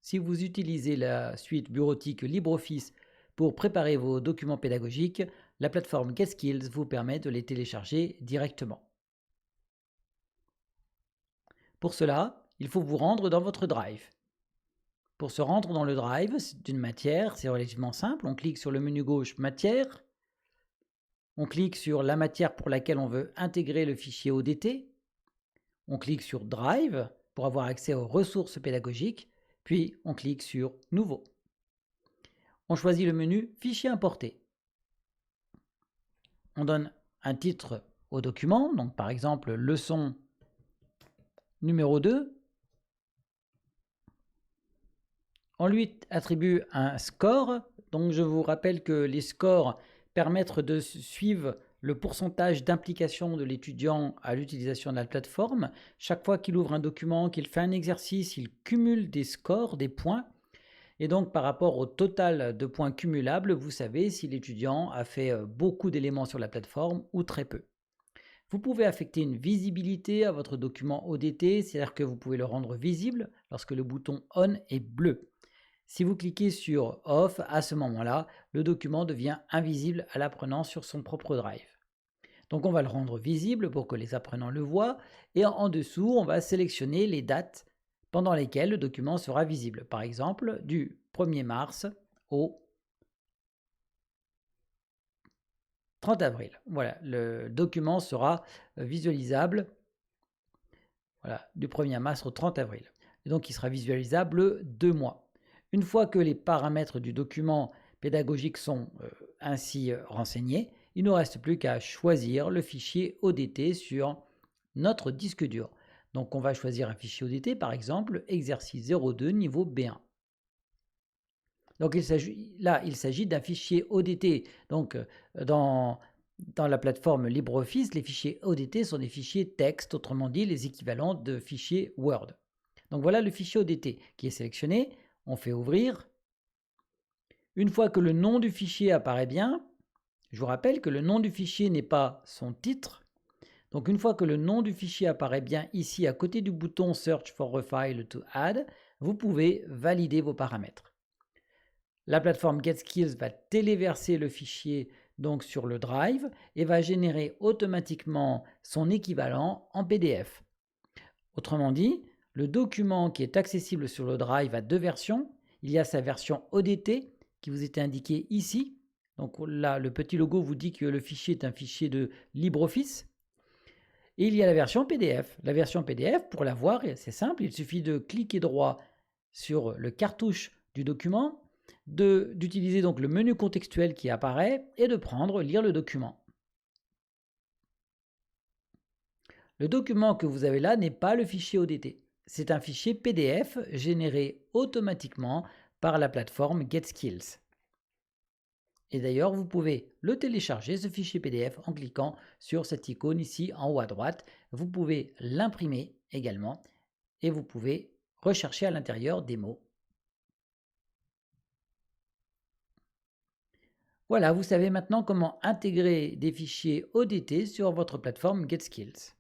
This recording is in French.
Si vous utilisez la suite bureautique LibreOffice pour préparer vos documents pédagogiques, la plateforme GetSkills vous permet de les télécharger directement. Pour cela, il faut vous rendre dans votre Drive. Pour se rendre dans le Drive d'une matière, c'est relativement simple. On clique sur le menu gauche Matière. On clique sur la matière pour laquelle on veut intégrer le fichier ODT. On clique sur Drive pour avoir accès aux ressources pédagogiques. Puis on clique sur Nouveau. On choisit le menu Fichier importé. On donne un titre au document, donc par exemple leçon numéro 2. On lui attribue un score, donc je vous rappelle que les scores permettent de suivre le pourcentage d'implication de l'étudiant à l'utilisation de la plateforme. Chaque fois qu'il ouvre un document, qu'il fait un exercice, il cumule des scores, des points. Et donc par rapport au total de points cumulables, vous savez si l'étudiant a fait beaucoup d'éléments sur la plateforme ou très peu. Vous pouvez affecter une visibilité à votre document ODT, c'est-à-dire que vous pouvez le rendre visible lorsque le bouton On est bleu. Si vous cliquez sur Off, à ce moment-là, le document devient invisible à l'apprenant sur son propre Drive. Donc on va le rendre visible pour que les apprenants le voient et en dessous, on va sélectionner les dates pendant lesquelles le document sera visible. Par exemple, du 1er mars au 30 avril. Voilà, le document sera visualisable du 1er mars au 30 avril. Et donc il sera visualisable 2 mois. Une fois que les paramètres du document pédagogique sont ainsi renseignés, il ne reste plus qu'à choisir le fichier ODT sur notre disque dur. Donc on va choisir un fichier ODT, par exemple exercice 02 niveau B1. Donc il s'agit d'un fichier ODT. Donc dans la plateforme LibreOffice, les fichiers ODT sont des fichiers texte, autrement dit les équivalents de fichiers Word. Donc voilà le fichier ODT qui est sélectionné. On fait ouvrir. Une fois que le nom du fichier apparaît bien, je vous rappelle que le nom du fichier n'est pas son titre. Donc une fois que le nom du fichier apparaît bien ici à côté du bouton Search for a file to add, vous pouvez valider vos paramètres. La plateforme GetSkills va téléverser le fichier donc sur le Drive et va générer automatiquement son équivalent en PDF. Autrement dit, le document qui est accessible sur le Drive a deux versions. Il y a sa version ODT qui vous était indiquée ici. Donc là, le petit logo vous dit que le fichier est un fichier de LibreOffice. Et il y a la version PDF. La version PDF, pour la voir, c'est simple, il suffit de cliquer droit sur le cartouche du document, d'utiliser donc le menu contextuel qui apparaît et de prendre lire le document. Le document que vous avez là n'est pas le fichier ODT. C'est un fichier PDF généré automatiquement par la plateforme GetSkills. Et d'ailleurs, vous pouvez le télécharger, ce fichier PDF, en cliquant sur cette icône ici en haut à droite. Vous pouvez l'imprimer également et vous pouvez rechercher à l'intérieur des mots. Voilà, vous savez maintenant comment intégrer des fichiers ODT sur votre plateforme GetSkills.